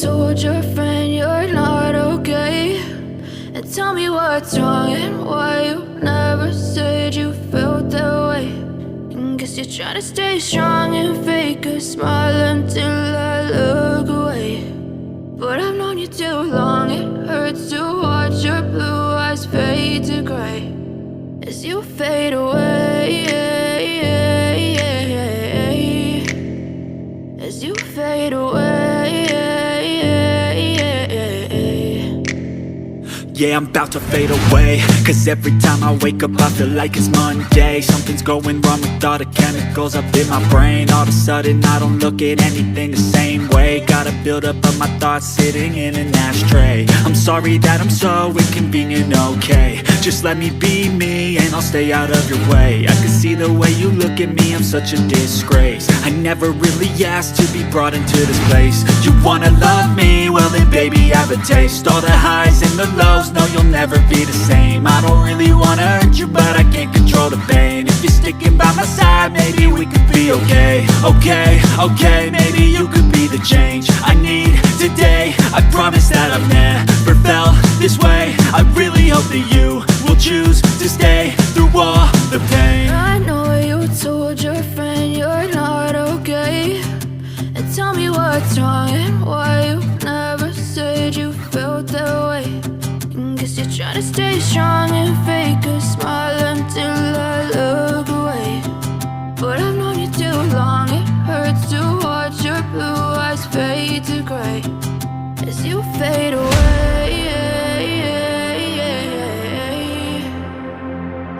told your friend you're not okay, and tell me what's wrong and why you never said you felt that way. And guess you're trying to stay strong and fake a smile until I look away. But I've known you too long, it hurts to watch your blue eyes fade to gray as you fade away, as you fade away. Yeah, I'm about to fade away, cause every time I wake up I feel like it's Monday. Something's going wrong with all the chemicals up in my brain. All of a sudden I don't look at anything the same way. Got a buildup of my thoughts sitting in an ashtray. I'm sorry that I'm so inconvenient, okay. Just let me be me and I'll stay out of your way. I can see the way you look at me, I'm such a disgrace. I never really asked to be brought into this place. You wanna love me? Well then baby have a taste. All the highs and the lows, no you'll never be the same. I don't really wanna hurt you but I can't control the pain. If you're sticking by my side maybe we could be okay. Okay, maybe you could be the change I need today. I promise that I've never felt this way. I really hope that you will choose to stay through all the pain. I know you told your friend you're not okay, and tell me what's wrong and why you never said you felt that way. And guess you're trying to stay strong and fake a smile until I look away. But I've known you too long, it hurts to watch your blue eyes fade to gray as you fade away,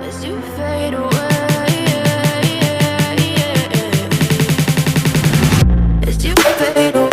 as you fade away, as you fade away.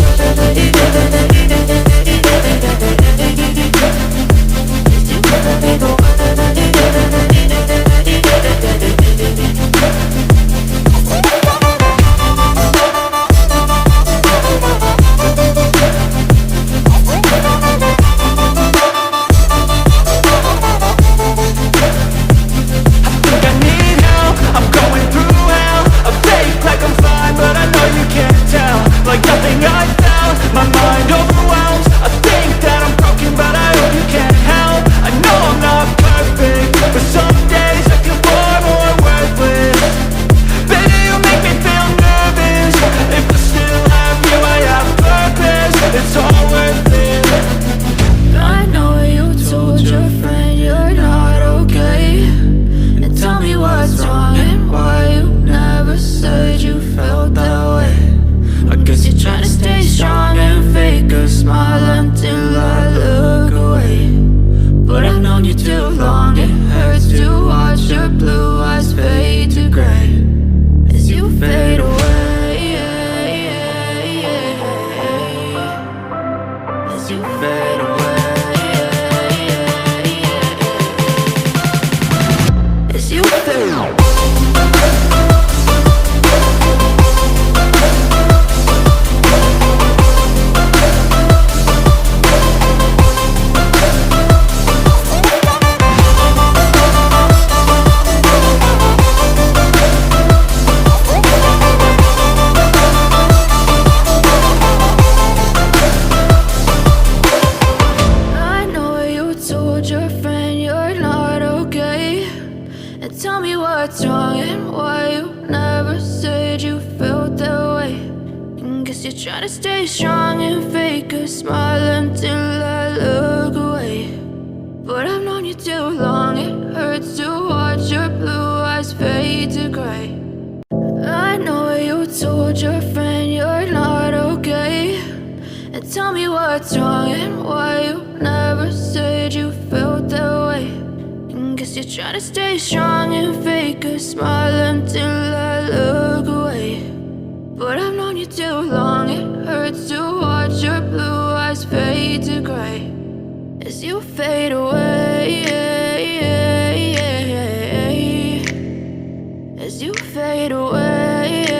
Trying to stay strong and fake a smile until I look away. But I've known you too long, it hurts to watch your blue eyes fade to gray. I know you told your friend you're not okay, and tell me what's wrong and why you never said you felt that way. And guess you're trying to stay strong and fake a smile until I look away. But I've known you too long, it hurts to watch your blue eyes fade to gray as you fade away, as you fade away.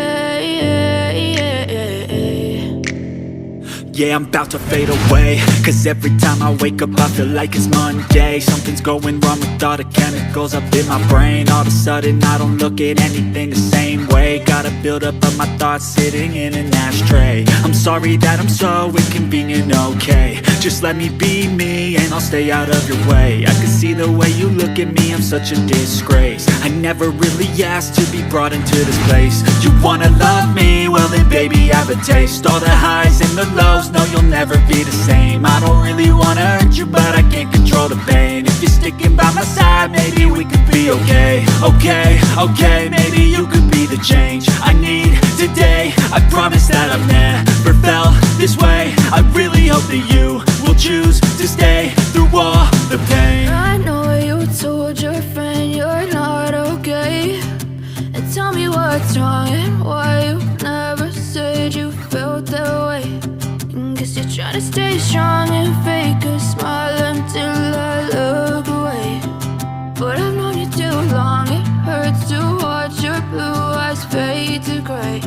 Yeah, I'm about to fade away, cause every time I wake up I feel like it's Monday. Something's going wrong with all the chemicals up in my brain. All of a sudden I don't look at anything the same way. Gotta build up of my thoughts sitting in an ashtray. I'm sorry that I'm so inconvenient, okay. Just let me be me and I'll stay out of your way. I can see the way you look at me, I'm such a disgrace. I never really asked to be brought into this place. You wanna love me? Well then baby have a taste. All the highs and the lows, no you'll never be the same. I don't really wanna hurt you but I can't control the pain. If you're sticking by my side maybe we could be okay. Okay, maybe you could be the change I need today. I promise that I've never felt this way. I really hope that you will choose to stay through all the pain. I know you told your friend you're not okay, and tell me what's wrong and why you never said you felt that way. Guess you're trying to stay strong and fake a smile until I look away. But I've known you too long, it hurts to watch your blue eyes fade to gray.